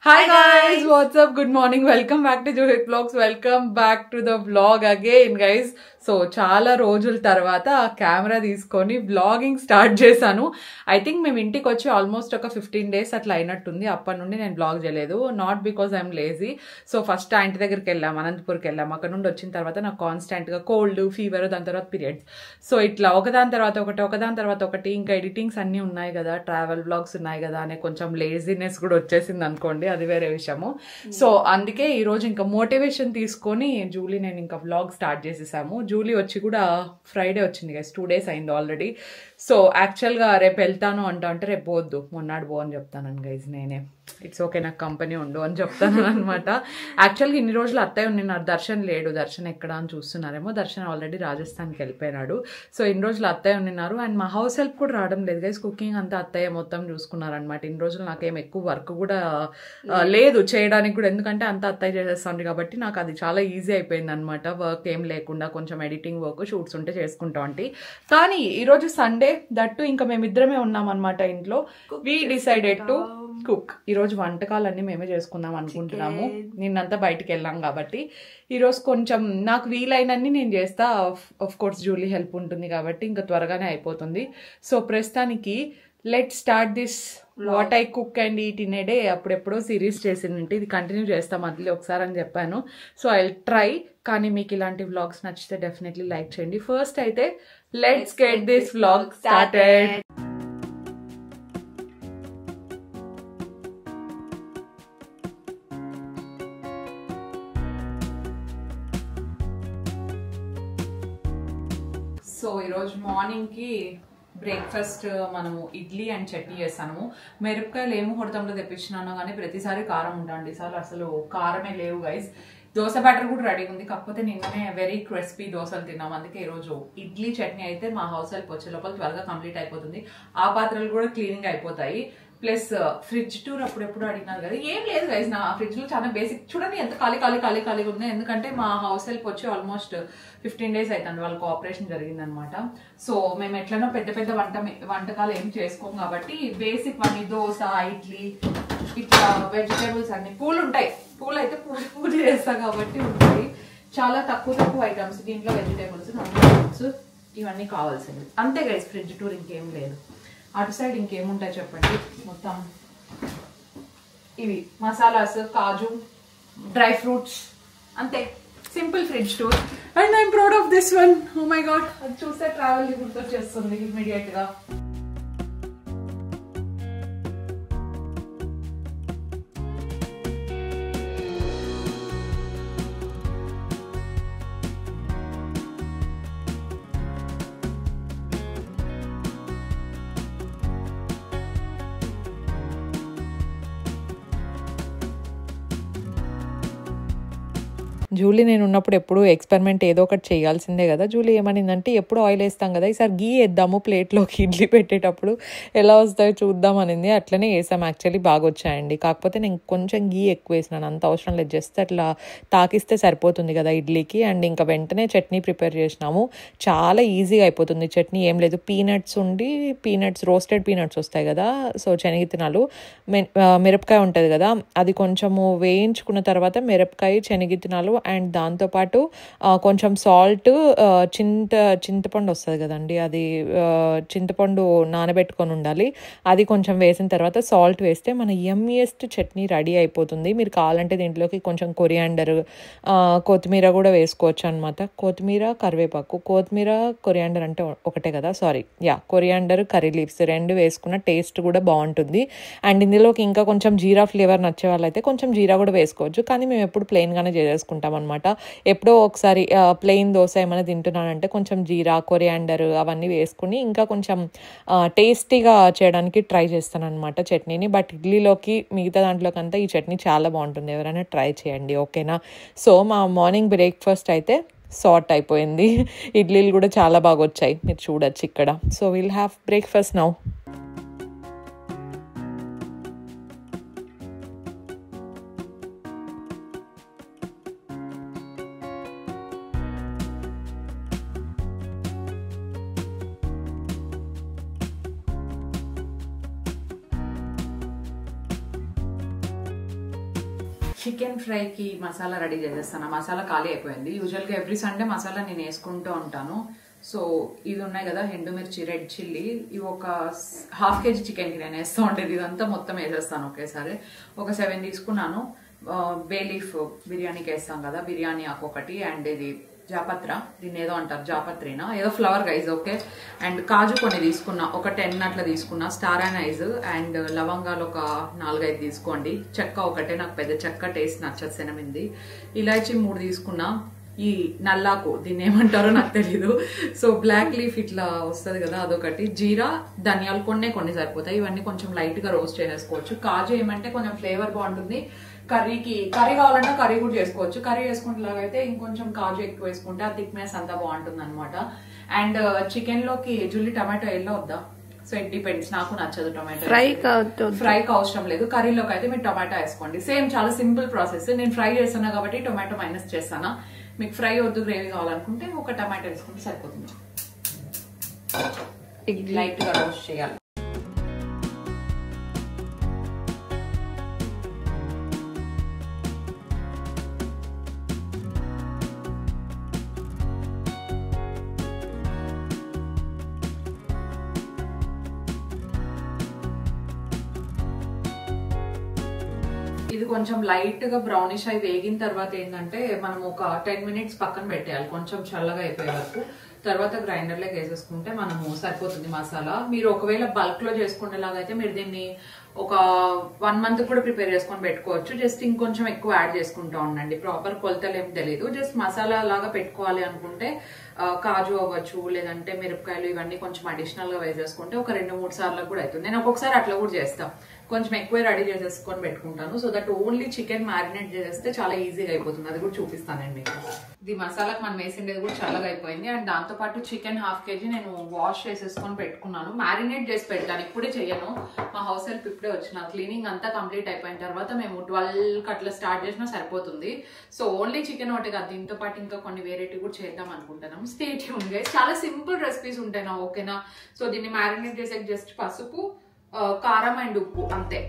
Hi guys, what's up? Good morning. Welcome back to Johit Vlogs. Welcome back to the vlog again, guys. So చాలా రోజుల తర్వాత camera తీసుకొని vlogging start చేశాను. I think మేము ఇంటికి వచ్చి ఆల్మోస్ట్ ఒక 15 days అట్లా అయినట్టుంది. అప్పటి నుండి నేను వ్లాగ్ చేయలేదు. Not because I'm lazy. So first ఆ ఇంటి దగ్గరికి వెళ్ళాం, అనంతపూర్కి వెళ్ళాం. అక్కడ నుండి వచ్చిన తర్వాత నాకు కాన్స్టెంట్గా కోల్డ్, ఫీవర్, దాని తర్వాత పీరియడ్స్. సో ఇట్లా ఒకదాని తర్వాత ఒకటి ఇంకా ఎడిటింగ్స్ అన్నీ ఉన్నాయి కదా, ట్రావెల్ వ్లాగ్స్ ఉన్నాయి కదా అనే కొంచెం లేజీనెస్ కూడా వచ్చేసింది అనుకోండి, అది వేరే విషయము. సో అందుకే ఈరోజు ఇంకా మోటివేషన్ తీసుకొని జూలీ నేను ఇంకా వ్లాగ్ స్టార్ట్ చేసేసాము. జూలీ వచ్చి కూడా ఫ్రైడే వచ్చింది గైస్, 2 days అయింది ఆల్రెడీ. సో యాక్చువల్గా రేపు వెళ్తాను అంటే రేపు పోవద్దు, మొన్నాడు పో అని చెప్తాను గైజ్. నేనే ఇట్స్ ఓకే, నాకు కంపెనీ ఉండు అని చెప్తాను అనమాట. యాక్చువల్గా ఇన్ని రోజులు అత్తయ్య ఉండినారు, దర్శన్ లేడు. దర్శన్ ఎక్కడ అని చూస్తున్నారేమో, దర్శన్ ఆల్రెడీ రాజస్థాన్కి వెళ్ళిపోయినాడు. సో ఇన్ని రోజులు అత్తయ్య ఉండినారు. అండ్ మా హౌస్ హెల్ప్ కూడా రావడం లేదు గైస్, కుకింగ్ అంతా అత్తయ్య మొత్తం చూసుకున్నారనమాట. ఇన్ని రోజులు నాకేం ఎక్కువ వర్క్ కూడా లేదు చేయడానికి కూడా, ఎందుకంటే అంతా అత్తయ్య చేసేస్తుంది కాబట్టి నాకు అది చాలా ఈజీ అయిపోయింది అనమాట. వర్క్ ఏం లేకుండా కొంచెం ఎడిటింగ్ వర్క్, షూట్స్ ఉంటే చేసుకుంటాం అంటే. కానీ ఈరోజు సండే, దట్టు ఇంకా మేమిద్దరమే ఉన్నాం అనమాట ఇంట్లో. We decided to cook. ఈరోజు వంటకాలన్నీ మేమే చేసుకుందాం అనుకుంటున్నాము. నిన్నంతా బయటికి వెళ్ళాం కాబట్టి ఈరోజు కొంచెం నాకు వీలైనన్ని నేను చేస్తా. ఆఫ్ కోర్స్ జూలీ హెల్ప్ ఉంటుంది కాబట్టి ఇంకా త్వరగానే అయిపోతుంది. సో ప్రస్తుతానికి let start this what I cook and eat in a day. అప్పుడెప్పుడో సిరీస్ చేసిందంటే ఇది కంటిన్యూ చేస్తాం మళ్ళీ ఒకసారి అని చెప్పాను. So I try. కానీ మీకు ఇలాంటి వ్లాగ్స్ నచ్చితే డెఫినెట్లీ లైక్ చేయండి. ఫస్ట్ అయితే let's get this vlog started. So ఈరోజు మార్నింగ్కి బ్రేక్ఫాస్ట్ మనము ఇడ్లీ అండ్ చట్నీ చేస్తాము. మిరపకాయలు ఏమో హొడతంలో తెప్పించినాను కానీ ప్రతిసారి కారం ఉంటాండి, ఈసారి అసలు కారమే లేవు గైస్. దోశ బ్యాటర్ కూడా రెడీ ఉంది, కాకపోతే నిన్ననే వెరీ క్రిస్పీ దోశలు తిన్నాం. అందుకే ఈరోజు ఇడ్లీ చట్నీ అయితే మా హౌస్ హెల్ప్ వచ్చే లోపల త్వరగా కంప్లీట్ అయిపోతుంది. ఆ పాత్రలు కూడా క్లీనింగ్ అయిపోతాయి. ప్లస్ ఫ్రిడ్జ్ టూర్ అప్పుడెప్పుడు అడిగినారు కదా, ఏం లేదు గైస్ నా ఫ్రిడ్జ్ లో చాలా బేసిక్. చూడండి ఎంత ఖాళీగా ఉంది, ఎందుకంటే మా హౌస్ హెల్ప్ వచ్చి ఆల్మోస్ట్ 15 days అవుతుంది, వాళ్ళకి ఆపరేషన్ జరిగింది అనమాట. సో మేము ఎట్లనో పెద్ద వంటకాలు ఏం చేసుకోం కాబట్టి బేసిక్ అన్ని దోశ, ఇడ్లీ, ఇట్లా వెజిటేబుల్స్ అన్ని. పూలు ఉంటాయి, పూలు అయితే పూజ చేస్తా కాబట్టి ఉంటాయి. చాలా తక్కువ ఐటమ్స్ దీంట్లో, వెజిటేబుల్స్, నాన్ వెజిటేబుల్స్ ఇవన్నీ కావాల్సింది అంతే గైస్. ఫ్రిడ్జ్ టూర్ ఇంకేం లేదు. అటు సైడ్ ఇంకేముంటాయి చెప్పండి, మొత్తం ఇవి మసాలాస్, కాజు, డ్రై ఫ్రూట్స్, అంతే. Simple fridge tour. And I'm proud of this one. Oh my god, అది చూస్తే ట్రావెల్ గుర్తొచ్చేస్తుంది ఇమీడియట్ గా. జూలీ నేను ఉన్నప్పుడు ఎప్పుడు ఎక్స్పెరిమెంట్ ఏదో ఒకటి చేయాల్సిందే కదా. జూలీ ఏమనిందంటే ఎప్పుడు ఆయిల్ వేస్తాం కదా, ఈసారి గీ వేద్దాము ప్లేట్లోకి ఇడ్లీ పెట్టేటప్పుడు ఎలా వస్తాయో చూద్దాం అనింది. అట్లనే వేసాం, యాక్చువల్లీ బాగా వచ్చాయండి. కాకపోతే నేను కొంచెం గీ ఎక్కువ వేసినాను, అంత అవసరం లేదు, జస్ట్ అట్లా తాకిస్తే సరిపోతుంది కదా ఇడ్లీకి. అండ్ ఇంకా వెంటనే చట్నీ ప్రిపేర్ చేసినాము. చాలా ఈజీగా అయిపోతుంది చట్నీ, ఏం లేదు. పీనట్స్ రోస్టెడ్ పీనట్స్ వస్తాయి కదా, సో శనగిత్తనాలు, మిరపకాయ ఉంటుంది కదా, అది కొంచెము వేయించుకున్న తర్వాత మిరపకాయ, శనగిత్తనాలు అండ్ దాంతోపాటు కొంచెం సాల్ట్, చింతపండు వస్తుంది కదండి, అది చింతపండు నానబెట్టుకొని ఉండాలి. అది కొంచెం వేసిన తర్వాత సాల్ట్ వేస్తే మన యమ్మీయెస్ట్ చట్నీ రెడీ అయిపోతుంది. మీరు కావాలంటే దీంట్లోకి కొంచెం కొరియాండర్, కొత్తిమీర కూడా వేసుకోవచ్చు అనమాట. కొత్తిమీర, కరివేపాకు, కొరియాండర్ అంటే ఒకటే కదా, సారీ, కొరియాండర్, కర్రీ లీవ్స్ 2 వేసుకున్న టేస్ట్ కూడా బాగుంటుంది. అండ్ ఇందులోకి ఇంకా కొంచెం జీరా ఫ్లేవర్ నచ్చే వాళ్ళైతే కొంచెం జీరా కూడా వేసుకోవచ్చు. కానీ మేము ఎప్పుడు ప్లెయిన్గానే చేసుకుంటాం అనమాట. ఎప్పుడో ఒకసారి ప్లెయిన్ దోశ ఏమైనా తింటున్నానంటే కొంచెం జీరా, కొరియాండర్ అవన్నీ వేసుకుని ఇంకా కొంచెం టేస్టీగా చేయడానికి ట్రై చేస్తాను అనమాట చట్నీని. బట్ ఇడ్లీలోకి, మిగతా దాంట్లోకంతా ఈ చట్నీ చాలా బాగుంటుంది, ఎవరైనా ట్రై చేయండి, ఓకేనా. సో మా మార్నింగ్ బ్రేక్ఫాస్ట్ అయితే సార్ట్ అయిపోయింది. ఇడ్లీలు కూడా చాలా బాగా వచ్చాయి, మీరు చూడొచ్చు ఇక్కడ. So will have breakfast now. Chicken ఫ్రైకి మసాలా రెడీ చేసేస్తాను. మసాలా ఖాళీ అయిపోయింది. యూజువల్గా ఎవ్రీ సండే మసాలా నేను వేసుకుంటూ ఉంటాను. సో ఇవి ఉన్నాయి కదా, ఎండుమిర్చి, రెడ్ చిల్లీ, ఇవి ఒక ½ kg చికెన్కి నేను వేస్తూ ఉండేది. ఇదంతా మొత్తం వేసేస్తాను ఒకేసారి. ఒక 7 తీసుకున్నాను. బే లీఫ్ బిర్యానీకి వేస్తాం కదా, బిర్యానీ ఆకు ఒకటి, అండ్ ఇది జాపత్ర, దీన్ని ఏదో అంటారు, జాపత్రినా ఏదో ఫ్లవర్ గైజ్, ఓకే. అండ్ కాజు కొన్ని తీసుకున్నా, ఒక 10 అట్లా తీసుకున్నా. స్టార్ అనైజ్ అండ్ లవంగాలు ఒక 4-5 తీసుకోండి. చెక్క ఒకటే, నాకు పెద్ద చెక్క టేస్ట్ నచ్చదు, శనమింది. ఇలాచి 3 తీసుకున్నా. ఈ నల్లాకు, దీన్ని ఏమంటారో నాకు తెలీదు. సో బ్లాక్ లీఫ్ ఇట్లా వస్తుంది కదా, అదొకటి. జీరా, ధనియాలు కొన్ని సరిపోతాయి. ఇవన్నీ కొంచెం లైట్ గా రోస్ట్ చేసేసుకోవచ్చు. కాజు ఏమంటే కొంచెం ఫ్లేవర్ బాగుంటుంది. కర్రీ కావాలంటే కర్రీ కూడా చేసుకోవచ్చు. కర్రీ వేసుకుంటేలాగైతే ఇంకొంచెం కాజు ఎక్కువ వేసుకుంటే ఆ థిక్నెస్ అంతా బాగుంటుంది అనమాట. అండ్ చికెన్ లోకి జుల్లి టమాటో ఎల్లో వద్దా? సో ఇట్ డిపెండ్స్, నాకు నచ్చదు టొమాటో. ఫ్రైకి అవసరం లేదు. కర్రీలోకి అయితే మీరు టొమాటో వేసుకోండి. సేమ్, చాలా సింపుల్ ప్రాసెస్. నేను ఫ్రై చేస్తున్నా కాబట్టి టొమాటో మైనస్ చేస్తాను. మీకు ఫ్రై వద్దు, గ్రేవీ కావాలనుకుంటే ఒక టమాటో వేసుకుంటే సరిపోతుంది. లైట్ గా రోస్ట్ చేయాలి. ఇది కొంచెం లైట్ గా బ్రౌనిష్ అయి వేగిన తర్వాత ఏంటంటే మనం ఒక 10 minutes పక్కన పెట్టేయాలి, కొంచెం చల్లగా అయిపోయే వరకు. తర్వాత గ్రైండర్లోకి వేసేసుకుంటే మనము సరిపోతుంది మసాలా. మీరు ఒకవేళ బల్క్ లో చేసుకునేలాగా అయితే మీరు దీన్ని ఒక 1 month కూడా ప్రిపేర్ చేసుకొని పెట్టుకోవచ్చు. జస్ట్ ఇంకొంచెం ఎక్కువ యాడ్ చేసుకుంటా ఉండండి. ప్రాపర్ కొలతలు ఏం తెలియదు. జస్ట్ మసాలా లాగా పెట్టుకోవాలి అనుకుంటే కాజు అవ్వచ్చు, లేదంటే మిరపకాయలు, ఇవన్నీ కొంచెం అడిషనల్ గా వేసేసుకుంటే ఒక 2-3 సార్లు కూడా అవుతుంది. నేను ఒక్కొక్కసారి అట్లా కూడా చేస్తాను, కొంచెం ఎక్కువ రెడీ చేసేసుకొని పెట్టుకుంటాను. So that only chicken marinate చేసేస్తే చాలా ఈజీగా అయిపోతుంది. అది కూడా చూపిస్తానండి మీకు. ఇది మసాలాకి మనం వేసిండేది కూడా చల్లగా అయిపోయింది. అండ్ దాంతో పాటు చికెన్ ½ kg నేను వాష్ చేసేసుకొని పెట్టుకున్నాను. మ్యారినేట్ చేసి పెట్టాను, ఇప్పుడే చెయ్యను. మా హౌస్ హెల్ప్ ఇప్పుడే వచ్చిన, క్లీనింగ్ అంతా కంప్లీట్ అయిపోయిన తర్వాత మేము 12కి అట్లా స్టార్ట్ చేసినా సరిపోతుంది. సో ఓన్లీ చికెన్ ఒకటి కాదు, దీంతో పాటు ఇంకా కొన్ని వెరైటీ కూడా చేద్దాం అనుకుంటున్నాం. Stay tune guys. చాలా సింపుల్ రెసిపీస్ ఉంటాయి నా, ఓకేనా. సో దీన్ని మ్యారినేట్ చేసే జస్ట్ పసుపు, కారం అండ్ ఉప్పు అంతే.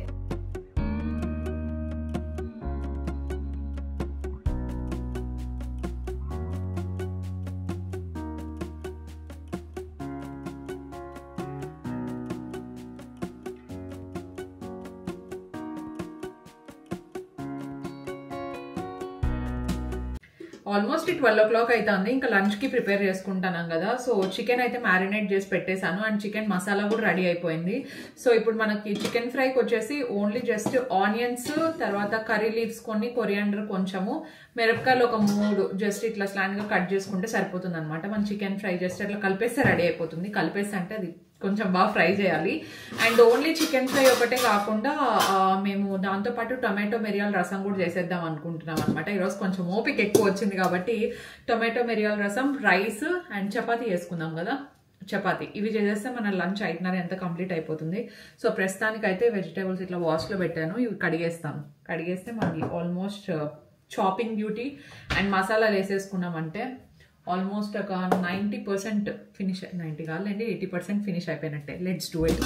ఆల్మోస్ట్ 12 o'clock అవుతుంది. ఇంకా లంచ్ కి ప్రిపేర్ చేసుకుంటాను కదా. సో చికెన్ అయితే మ్యారినేట్ చేసి పెట్టేశాను అండ్ చికెన్ మసాలా కూడా రెడీ అయిపోయింది. సో ఇప్పుడు మనకి చికెన్ ఫ్రైకి వచ్చేసి ఓన్లీ జస్ట్ ఆనియన్స్, తర్వాత కర్రీ లీవ్స్ కొన్ని, కొరియాండర్ కొంచెము, మిరపకాయలు ఒక 3 జస్ట్ ఇట్లా స్లాండ్ గా కట్ చేసుకుంటే సరిపోతుంది అనమాట. మన చికెన్ ఫ్రై జస్ట్ అట్లా కలిపేస్తే రెడీ అయిపోతుంది. కలిపేస్తే అంటే అది కొంచెం బాగా ఫ్రై చేయాలి. అండ్ ఓన్లీ చికెన్ ఫ్రై ఒకటే కాకుండా మేము దాంతోపాటు టొమాటో మిరియాల రసం కూడా చేసేద్దాం అనుకుంటున్నాం అనమాట. ఈరోజు కొంచెం ఓపిక ఎక్కువ వచ్చింది కాబట్టి టొమాటో మిరియాల రసం, రైస్ అండ్ చపాతీ చేసుకుందాం కదా. చపాతీ ఇవి చేసేస్తే మన లంచ్ 5:30 ఎంత కంప్లీట్ అయిపోతుంది. సో ప్రస్తుతానికైతే వెజిటేబుల్స్ ఇట్లా వాష్లో పెట్టాను, ఇవి కడిగేస్తాను. కడిగేస్తే మనకి ఆల్మోస్ట్ చాపింగ్ డ్యూటీ అండ్ మసాలాలు వేసేసుకున్నామంటే ఆల్మోస్ట్ ఒక 90% ఫినిష్, 90 కాదులేండి 80% ఫినిష్ అయిపోయినట్టే. Let's do it.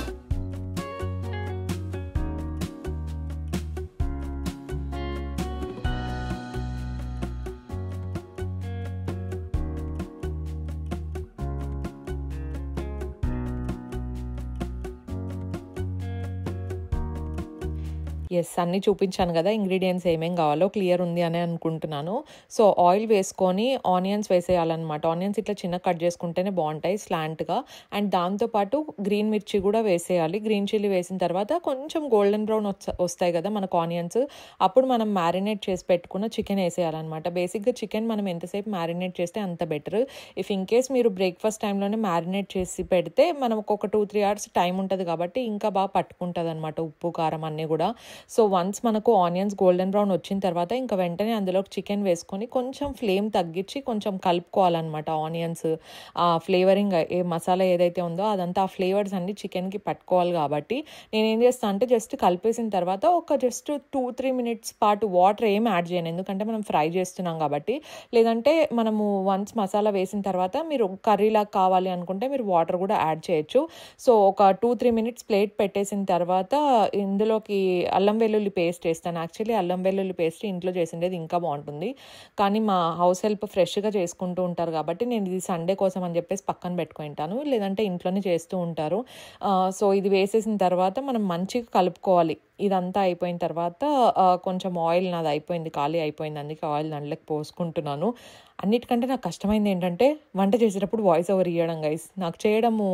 ఎస్, అన్నీ చూపించాను కదా, ఇంగ్రీడియంట్స్ ఏమేం కావాలో క్లియర్ ఉంది అని అనుకుంటున్నాను. సో ఆయిల్ వేసుకొని ఆనియన్స్ వేసేయాలన్నమాట. ఆనియన్స్ ఇట్లా చిన్న కట్ చేసుకుంటేనే బాగుంటాయి స్లాంట్గా. అండ్ దాంతోపాటు గ్రీన్ మిర్చి కూడా వేసేయాలి. గ్రీన్ చిల్లీ వేసిన తర్వాత కొంచెం గోల్డెన్ బ్రౌన్ వస్తాయి కదా మనకు ఆనియన్స్, అప్పుడు మనం మ్యారినేట్ చేసి పెట్టుకున్న చికెన్ వేసేయాలన్నమాట. బేసిక్గా చికెన్ మనం ఎంతసేపు మ్యారినేట్ చేస్తే అంత బెటర్. ఇఫ్ ఇన్ కేస్ మీరు బ్రేక్ఫాస్ట్ టైంలోనే మ్యారినేట్ చేసి పెడితే మనకు ఒక 2-3 hours టైం ఉంటుంది కాబట్టి ఇంకా బాగా పట్టుకుంటుంది అనమాట, ఉప్పు కారం అన్నీ కూడా. సో వన్స్ మనకు ఆనియన్స్ గోల్డెన్ బ్రౌన్ వచ్చిన తర్వాత ఇంకా వెంటనే అందులోకి చికెన్ వేసుకొని కొంచెం ఫ్లేమ్ తగ్గించి కొంచెం కలుపుకోవాలన్నమాట. ఆనియన్స్ ఆ ఫ్లేవరింగ్ ఏ మసాలా ఏదైతే ఉందో అదంతా ఆ ఫ్లేవర్స్ అన్ని చికెన్కి పట్టుకోవాలి కాబట్టి నేనేం చేస్తాను అంటే జస్ట్ కలిపేసిన తర్వాత ఒక జస్ట్ 2-3 minutes పాటు వాటర్ ఏం యాడ్ చేయను, ఎందుకంటే మనం ఫ్రై చేస్తున్నాం కాబట్టి. లేదంటే మనము వన్స్ మసాలా వేసిన తర్వాత మీరు కర్రీలాగా కావాలి అనుకుంటే మీరు వాటర్ కూడా యాడ్ చేయొచ్చు. సో ఒక 2-3 minutes ప్లేట్ పెట్టేసిన తర్వాత ఇందులోకి అల్లం వెల్లుల్లి పేస్ట్ వేస్తాను. యాక్చువల్లీ అల్లం వెల్లుల్లి పేస్ట్ ఇంట్లో చేసిండేది ఇంకా బాగుంటుంది, కానీ మా హౌస్ హెల్ప్ ఫ్రెష్గా చేసుకుంటూ ఉంటారు కాబట్టి నేను ఇది సండే కోసం అని చెప్పేసి పక్కన పెట్టుకుంటాను, లేదంటే ఇంట్లోనే చేస్తూ ఉంటారు. సో ఇది వేసేసిన తర్వాత మనం మంచిగా కలుపుకోవాలి. ఇదంతా అయిపోయిన తర్వాత కొంచెం ఆయిల్ నాది అయిపోయింది, ఖాళీ అయిపోయింది, అందుకే ఆయిల్ దాంట్లోకి పోసుకుంటున్నాను. అన్నిటికంటే నాకు కష్టమైంది ఏంటంటే వంట చేసేటప్పుడు వాయిస్ ఓవర్ ఇవ్వడం గైస్. నాకు చేయడము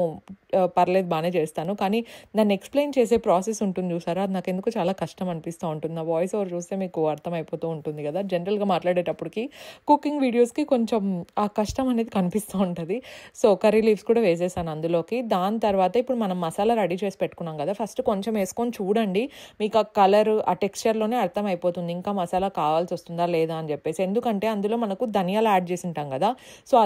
పర్లేదు, బాగానే చేస్తాను, కానీ దాన్ని ఎక్స్ప్లెయిన్ చేసే ప్రాసెస్ ఉంటుంది చూసారా, అది నాకు ఎందుకు చాలా కష్టం అనిపిస్తూ ఉంటుంది. నా వాయిస్ ఓవర్ చూస్తే మీకు అర్థమైపోతూ ఉంటుంది కదా. జనరల్గా మాట్లాడేటప్పటికి కుకింగ్ వీడియోస్కి కొంచెం ఆ కష్టం అనేది కనిపిస్తూ ఉంటుంది. సో కర్రీ లీవ్స్ కూడా వేసేసాను అందులోకి. దాని తర్వాత ఇప్పుడు మనం మసాలా రెడీ చేసి పెట్టుకున్నాం కదా, ఫస్ట్ కొంచెం వేసుకొని చూడండి, మీకు ఆ కలర్ ఆ టెక్స్చర్లోనే అర్థమైపోతుంది ఇంకా మసాలా కావాల్సి వస్తుందా లేదా అని చెప్పేసి. ఎందుకంటే అందులో మనకు ధనియాలు యాడ్ చేసి ఉంటాం కదా, సో ఆ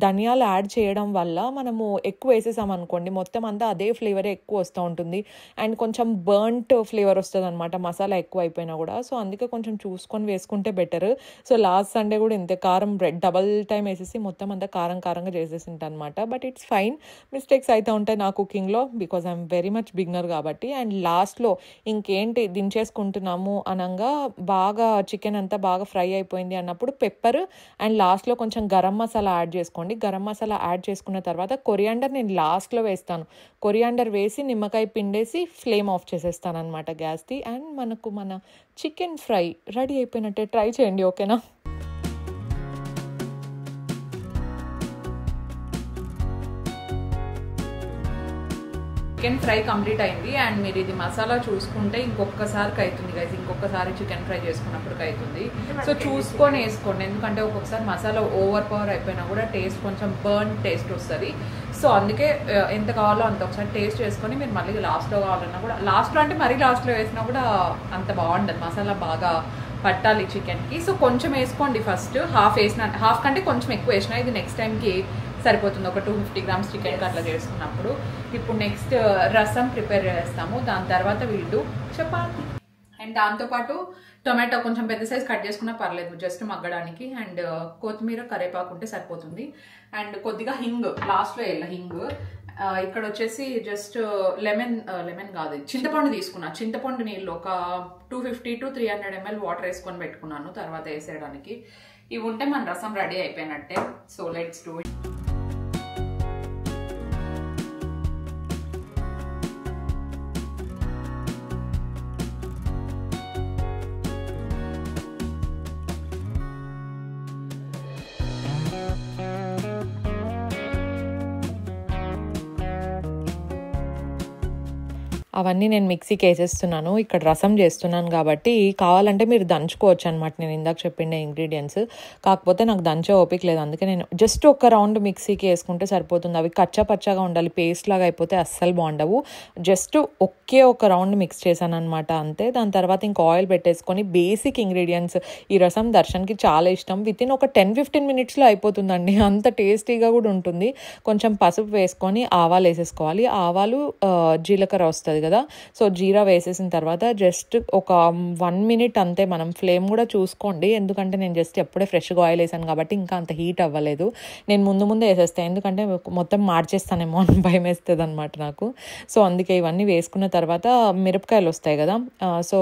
ధనియాలు యాడ్ చేయడం వల్ల మనము ఎక్కువ వేసేసామనుకోండి మొత్తం అంతా అదే ఫ్లేవరే ఎక్కువ వస్తూ ఉంటుంది, అండ్ కొంచెం బర్న్ట్ ఫ్లేవర్ వస్తుంది అనమాట మసాలా ఎక్కువ అయిపోయినా కూడా. సో అందుకే కొంచెం చూసుకొని వేసుకుంటే బెటర్. సో లాస్ట్ సండే కూడా ఇంతే కారం డబల్ టైం వేసేసి మొత్తం అంతా కారంగా చేసేసి ఉంటాను అనమాట. బట్ ఇట్స్ ఫైన్, మిస్టేక్స్ అయితే ఉంటాయి నా కుకింగ్లో, because I'm very much beginner కాబట్టి. అండ్ లాస్ట్లో ఇంకేంటి దించేసుకుంటున్నాము అనగా బాగా చికెన్ అంతా బాగా ఫ్రై అయిపోయింది అన్నప్పుడు పెప్పర్ అండ్ లాస్ట్లో కొంచెం గరం మసాలా యాడ్ చేసుకోండి. గరం మసాలా యాడ్ చేసుకున్న తర్వాత కొరియాండర్ నేను లాస్ట్లో వేస్తాను. కొరియాండర్ వేసి నిమ్మకాయ పిండేసి ఫ్లేమ్ ఆఫ్ చేసేస్తాను అనమాట గ్యాస్ది. అండ్ మనకు మన చికెన్ ఫ్రై రెడీ అయిపోయినట్టే. ట్రై చేయండి, ఓకేనా? చికెన్ ఫ్రై కంప్లీట్ అయింది. అండ్ మీరు ఇది మసాలా చూసుకుంటే ఇంకొకసారికి అవుతుంది గైస్, ఇంకొకసారి చికెన్ ఫ్రై చేసుకున్నప్పటికి అవుతుంది. సో చూసుకొని వేసుకోండి, ఎందుకంటే ఒక్కొక్కసారి మసాలా ఓవర్ పవర్ అయిపోయినా కూడా టేస్ట్ కొంచెం బర్న్ టేస్ట్ వస్తుంది. సో అందుకే ఎంత కావాలో అంత ఒకసారి టేస్ట్ చేసుకొని మీరు మళ్ళీ లాస్ట్లో కావాలన్నా కూడా, లాస్ట్లో అంటే మరీ లాస్ట్లో వేసినా కూడా అంత బాగుండదు, మసాలా బాగా పట్టాలి చికెన్కి. సో కొంచెం వేసుకోండి, ఫస్ట్ హాఫ్ వేసిన, హాఫ్ కంటే కొంచెం ఎక్కువ వేసినా ఇది నెక్స్ట్ టైంకి సరిపోతుంది, ఒక 250 grams చికెన్కి అట్లా చేసుకున్నప్పుడు. ఇప్పుడు నెక్స్ట్ రసం ప్రిపేర్ చేస్తాము, దాని తర్వాత వీళ్ళు చపాతి. అండ్ దాంతోపాటు టొమాటో కొంచెం పెద్ద సైజ్ కట్ చేసుకున్నా పర్లేదు జస్ట్ మగ్గడానికి. అండ్ కొత్తిమీర కరేపాకు ఉంటే సరిపోతుంది. అండ్ కొద్దిగా హింగ్ లాస్ట్లో హింగ్. ఇక్కడ వచ్చేసి జస్ట్ లెమన్ కాదు చింతపండు తీసుకున్నా. చింతపండు నీళ్ళు ఒక 250 to 300 ml వాటర్ వేసుకొని పెట్టుకున్నాను తర్వాత వేసేయడానికి. ఇవి ఉంటే మన రసం రెడీ అయిపోయినట్టే. So let's do it. అవన్నీ నేను మిక్సీకి వేసేస్తున్నాను. ఇక్కడ రసం చేస్తున్నాను కాబట్టి కావాలంటే మీరు దంచుకోవచ్చు అనమాట, నేను ఇందాక చెప్పిండే ఇంగ్రీడియంట్స్. కాకపోతే నాకు దంచే ఓపిక లేదు, అందుకే నేను జస్ట్ ఒక రౌండ్ మిక్సీకి వేసుకుంటే సరిపోతుంది. అవి కచ్చా పచ్చగా ఉండాలి, పేస్ట్ లాగా అయిపోతే అస్సలు బాగుండవు. జస్ట్ ఒక రౌండ్ మిక్స్ చేశాను అనమాట అంతే. దాని తర్వాత ఇంకా ఆయిల్ పెట్టేసుకొని బేసిక్ ఇంగ్రీడియంట్స్, ఈ రసం దర్శన్కి చాలా ఇష్టం, వితిన్ ఒక 10-15 minutesలో అయిపోతుందండి, అంత టేస్టీగా కూడా ఉంటుంది. కొంచెం పసుపు వేసుకొని ఆవాలు వేసేసుకోవాలి. ఆవాలు జీలకర్ర వస్తుంది కదా, సో జీరా వేసేసిన తర్వాత జస్ట్ ఒక 1 minute అంతే. మనం ఫ్లేమ్ కూడా చూసుకోండి, ఎందుకంటే నేను జస్ట్ ఎప్పుడే ఫ్రెష్గా ఆయిల్ వేసాను కాబట్టి ఇంకా అంత హీట్ అవ్వలేదు. నేను ముందే వేసేస్తాను, ఎందుకంటే మొత్తం మార్చేస్తానేమో అని భయం వేస్తుంది అనమాట నాకు. సో అందుకే ఇవన్నీ వేసుకున్న తర్వాత మిరపకాయలు వస్తాయి కదా, సో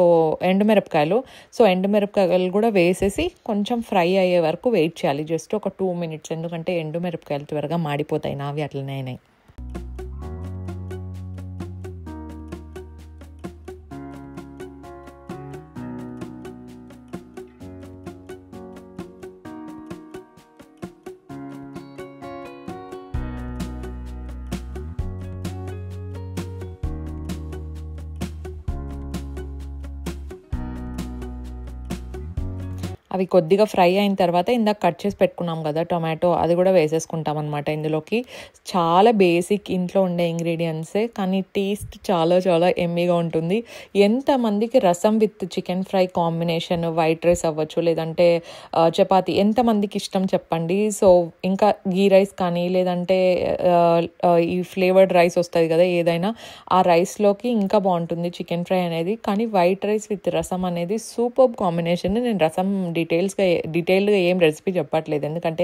ఎండుమిరపకాయలు కూడా వేసేసి కొంచెం ఫ్రై అయ్యే వరకు వెయిట్ చేయాలి, జస్ట్ ఒక 2 minutes, ఎందుకంటే ఎండుమిరపకాయలు త్వరగా మాడిపోతాయి, నావి అట్లనే అయినాయి. అవి కొద్దిగా ఫ్రై అయిన తర్వాత ఇందాక కట్ చేసి పెట్టుకున్నాం కదా టొమాటో, అది కూడా వేసేసుకుంటాం అనమాట ఇందులోకి. చాలా బేసిక్ ఇంట్లో ఉండే ఇంగ్రీడియంట్సే, కానీ టేస్ట్ చాలా చాలా ఎమ్మీగా ఉంటుంది. ఎంతమందికి రసం with chicken fry combination, white rice అవ్వచ్చు లేదంటే చపాతి, ఎంతమందికి ఇష్టం చెప్పండి. సో ఇంకా గీ రైస్ కానీ లేదంటే ఈ ఫ్లేవర్డ్ రైస్ వస్తుంది కదా ఏదైనా, ఆ రైస్లోకి ఇంకా బాగుంటుంది చికెన్ ఫ్రై అనేది. కానీ వైట్ రైస్ విత్ రసం అనేది సూపర్ కాంబినేషన్. నేను రసం డీటెయిల్డ్గా ఏం రెసిపీ చెప్పట్లేదు, ఎందుకంటే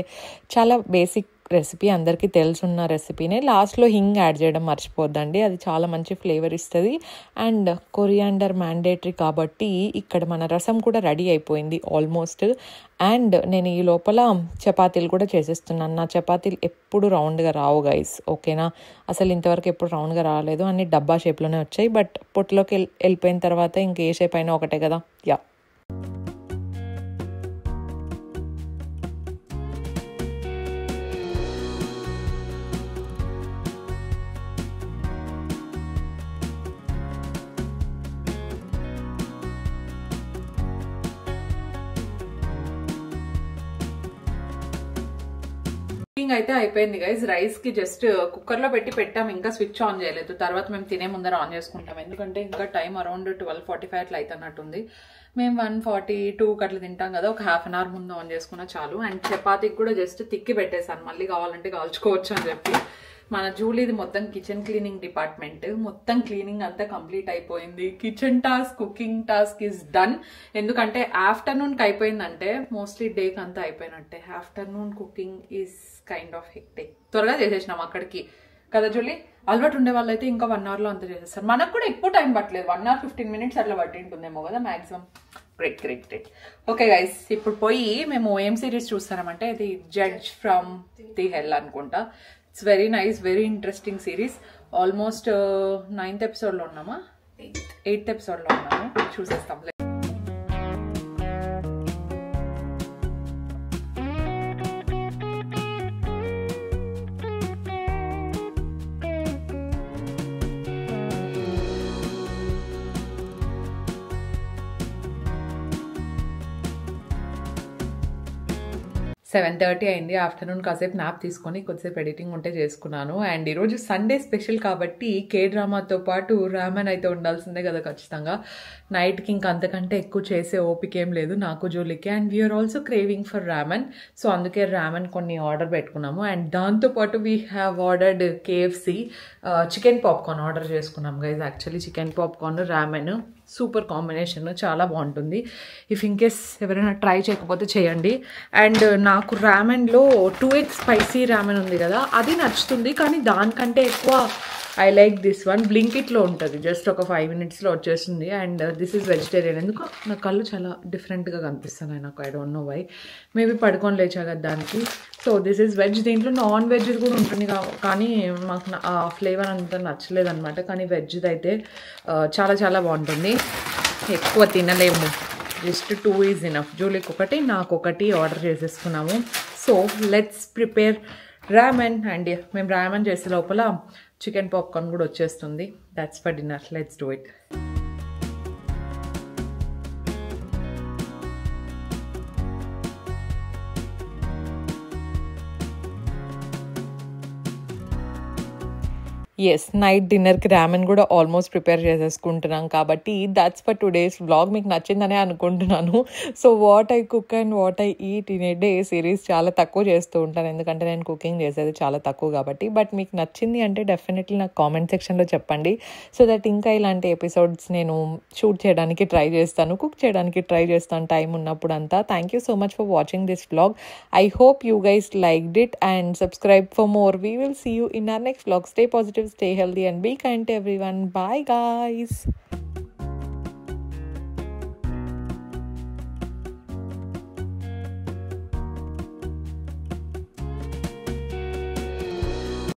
చాలా బేసిక్ రెసిపీ అందరికీ తెలుసున్న రెసిపీనే. లాస్ట్లో హింగ్ యాడ్ చేయడం మర్చిపోద్దండి, అది చాలా మంచి ఫ్లేవర్ ఇస్తుంది. అండ్ కొరియాండర్ మ్యాండేటరీ కాబట్టి ఇక్కడ మన రసం కూడా రెడీ అయిపోయింది ఆల్మోస్ట్. అండ్ నేను ఈ లోపల చపాతీలు కూడా చేసేస్తున్నాను. నా చపాతీలు ఎప్పుడు రౌండ్గా రావు గైస్, ఓకేనా? అసలు ఇంతవరకు ఎప్పుడు రౌండ్గా రాలేదు, అన్ని డబ్బా షేప్లోనే వచ్చాయి. బట్ పొట్టులోకి వెళ్ళిపోయిన తర్వాత ఇంకే షేప్ అయినా ఒకటే కదా. యా, కుకింగ్ అయితే అయిపోయింది గైస్. రైస్ కి జస్ట్ కుక్కర్ లో పెట్టాం, ఇంకా స్విచ్ ఆన్ చేయలేదు. తర్వాత మేము తినే ముందర ఆన్ చేసుకుంటాం, ఎందుకంటే ఇంకా టైం అరౌండ్ 12:45 అట్లా అవుతున్నట్టుంది. మేము 1:42 అట్లా తింటాం కదా, ఒక హాఫ్ అన్ అవర్ ముందు ఆన్ చేసుకున్నా చాలు. అండ్ చపాతీకి కూడా జస్ట్ తిక్కి పెట్టేశాను, మళ్ళీ కావాలంటే కాల్చుకోవచ్చు అని చెప్పి. మన జూలీది మొత్తం కిచెన్ క్లీనింగ్ డిపార్ట్మెంట్, మొత్తం క్లీనింగ్ అంతా కంప్లీట్ అయిపోయింది. Kitchen task, cooking task is done. ఎందుకంటే ఆఫ్టర్నూన్కి అయిపోయిందంటే మోస్ట్లీ డేకి అంతా అయిపోయినట్టే. Afternoon cooking is kind of hectic. త్వరగా చేసేసినాం అక్కడికి కదా జూలీ. అలవాటు ఉండే వాళ్ళు అయితే ఇంకా 1 అవర్లో అంతా చేసేస్తారు. మనకు కూడా ఎక్కువ టైం పట్టలేదు, 1 hour 15 minutes అట్లా పట్టింటుందేమో కదా మ్యాక్సిమం. గ్రేట్. ఓకే గైస్, ఇప్పుడు పోయి మేము ఏం సిరీస్ చూస్తామంటే ఇది జడ్జ్ ఫ్రమ్ ది హెల్ అనుకుంటా. It's very nice, very interesting series. Almost 9th episodeలో ఉన్నామా, 8th episodeలో ఉన్నాము. చూసేస్తాం. (7:30) అయింది. ఆఫ్టర్నూన్ కాసేపు నాప్ తీసుకొని కొద్దిసేపు ఎడిటింగ్ ఉంటే చేసుకున్నాను. అండ్ ఈరోజు సండే స్పెషల్ కాబట్టి కే డ్రామాతో పాటు రామెన్ అయితే ఉండాల్సిందే కదా ఖచ్చితంగా. నైట్కి ఇంకా అంతకంటే ఎక్కువ చేసే ఓపిక ఏం లేదు నాకు జూలీకి. And we're also craving for ramen, so అందుకే రామెన్ కొన్ని ఆర్డర్ పెట్టుకున్నాము. అండ్ దాంతోపాటు we have ordered KFC chicken popcorn order చేసుకున్నాం guys. Actually chicken popcorn ramen super combination, చాలా బాగుంటుంది. ఇఫ్ ఇన్ కేస్ ఎవరైనా ట్రై చేయకపోతే చేయండి. అండ్ నాకు రామెన్లో 2x స్పైసీ రామెన్ ఉంది కదా, అది నచ్చుతుంది. కానీ దానికంటే ఎక్కువ ఐ లైక్ దిస్ వన్. బ్లింకిట్లో ఉంటుంది, జస్ట్ ఒక 5 minutesలో వచ్చేస్తుంది. And this is vegetarian. ఎందుకు నా కళ్ళు చాలా డిఫరెంట్గా కనిపిస్తున్నాయి నాకు, I don't know why. Maybe పడుకొని లేచా కదా దానికి. So this is veg. దీంట్లో నాన్ వెజ్ కూడా ఉంటుంది కానీ మాకు ఆ ఫ్లేవర్ అంతా నచ్చలేదన్నమాట. కానీ వెజ్ది అయితే చాలా చాలా బాగుంటుంది. ఎక్కువ తినలేము, జస్ట్ 2 ఈజ్ ఇనఫ్. జూలీకి ఒకటి, నాకు ఒకటి ఆర్డర్ చేసేసుకున్నాము. So let's prepare ramen. And మేము రామెన్ చేసే లోపల చికెన్ పాప్కార్న్ కూడా వచ్చేస్తుంది. That's for dinner. Let's do it. Yes, night డిన్నర్కి రామెన్ కూడా ఆల్మోస్ట్ ప్రిపేర్ చేసేసుకుంటున్నాం కాబట్టి దట్స్ ఫర్ టుడేస్ వ్లాగ్. మీకు నచ్చిందనే అనుకుంటున్నాను. So what I cook and what I eat in a day series చాలా తక్కువ చేస్తూ ఉంటాను, ఎందుకంటే నేను కుకింగ్ చేసేది చాలా తక్కువ కాబట్టి. బట్ మీకు నచ్చింది అంటే డెఫినెట్లీ నాకు కామెంట్ సెక్షన్లో చెప్పండి, సో దట్ ఇంకా ఇలాంటి ఎపిసోడ్స్ నేను షూట్ చేయడానికి ట్రై చేస్తాను, కుక్ చేయడానికి ట్రై చేస్తాను టైం ఉన్నప్పుడు అంతా. Thank you so much for watching this vlog. I hope you guys liked it and subscribe for more. We will see you in our next vlog. Stay positive, stay healthy and be kind to everyone. Bye guys.